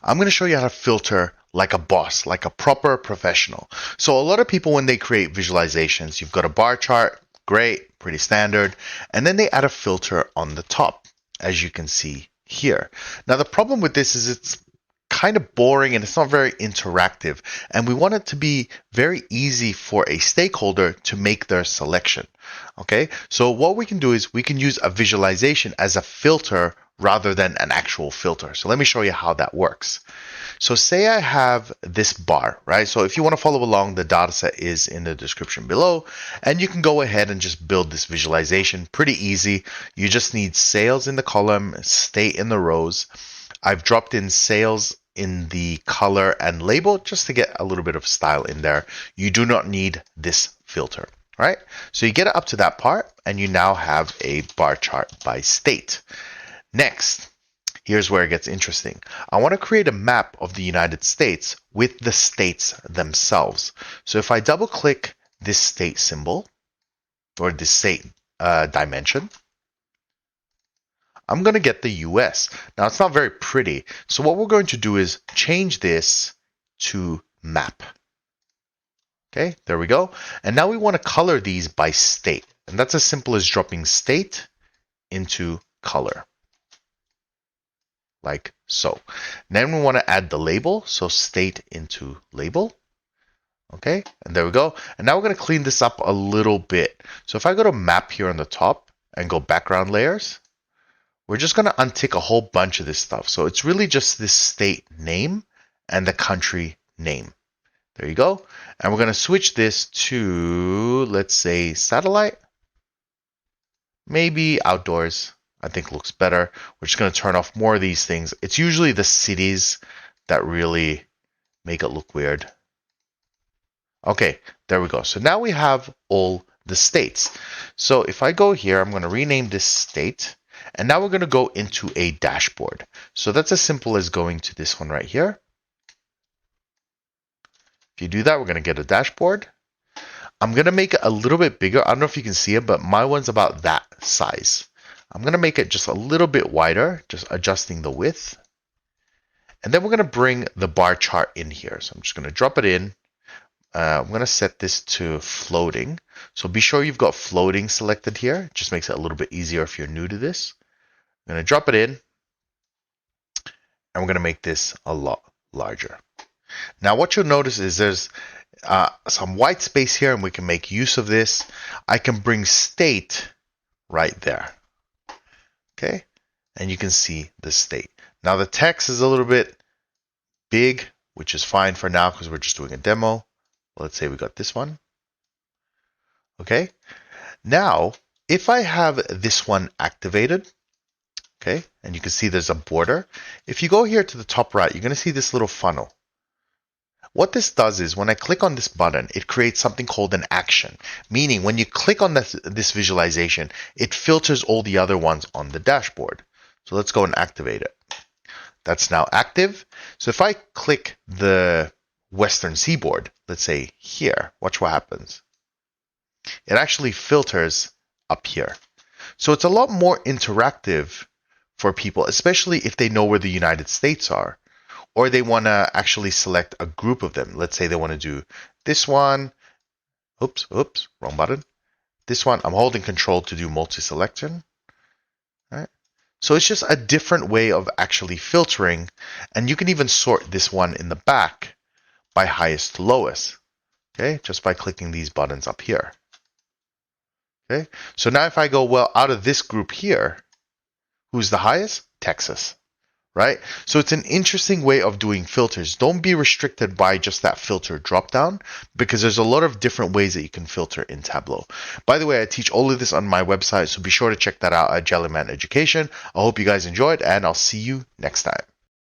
I'm going to show you how to filter like a boss, like a proper professional. So a lot of people, when they create visualizations, you've got a bar chart, great, pretty standard, and then they add a filter on the top, as you can see here. Now, the problem with this is it's kind of boring and it's not very interactive, and we want it to be very easy for a stakeholder to make their selection. Okay, so what we can do is we can use a visualization as a filter rather than an actual filter. So let me show you how that works. So say I have this bar, right? So if you want to follow along, the dataset is in the description below, and you can go ahead and just build this visualization. Pretty easy. You just need sales in the column, state in the rows. I've dropped in sales in the color and label just to get a little bit of style in there. You do not need this filter, right? So you get it up to that part, and you now have a bar chart by state. Next, here's where it gets interesting. I want to create a map of the United States with the states themselves. So if I double click this state symbol or this state dimension, I'm going to get the US. Now, it's not very pretty. So what we're going to do is change this to map. Okay, there we go. And now we want to color these by state. And that's as simple as dropping state into color, like so. Then we want to add the label. So state into label. Okay, and there we go. And now we're going to clean this up a little bit. So if I go to map here on the top and go background layers, we're just going to untick a whole bunch of this stuff. So it's really just this state name and the country name. There you go. And we're going to switch this to, let's say, satellite. Maybe outdoors, I think looks better. We're just going to turn off more of these things. It's usually the cities that really make it look weird. Okay, there we go. So now we have all the states. So if I go here, I'm going to rename this state. And now we're going to go into a dashboard. So that's as simple as going to this one right here. If you do that, we're going to get a dashboard. I'm going to make it a little bit bigger. I don't know if you can see it, but my one's about that size. I'm going to make it just a little bit wider, just adjusting the width. And then we're going to bring the bar chart in here. So I'm just going to drop it in. I'm going to set this to floating. So be sure you've got floating selected here. It just makes it a little bit easier if you're new to this. I'm going to drop it in. And we're going to make this a lot larger. Now what you'll notice is there's some white space here, and we can make use of this. I can bring state right there. Okay. And you can see the state. Now the text is a little bit big, which is fine for now because we're just doing a demo. Let's say we got this one. Okay. Now, if I have this one activated, okay, and you can see there's a border. If you go here to the top right, you're going to see this little funnel. What this does is when I click on this button, it creates something called an action, meaning when you click on this visualization, it filters all the other ones on the dashboard. So let's go and activate it. That's now active. So if I click the Western Seaboard, let's say here, watch what happens. It actually filters up here. So it's a lot more interactive for people, especially if they know where the United States are, or they want to actually select a group of them. Let's say they want to do this one. Oops, wrong button. This one, I'm holding control to do multi-selection. Right? So it's just a different way of actually filtering, and you can even sort this one in the back by highest to lowest, okay, just by clicking these buttons up here. Okay, so now if I go, well, out of this group here, who's the highest? Texas, right? So it's an interesting way of doing filters. Don't be restricted by just that filter dropdown, because there's a lot of different ways that you can filter in Tableau. By the way, I teach all of this on my website, so be sure to check that out at Jellyman Education. I hope you guys enjoyed, and I'll see you next time.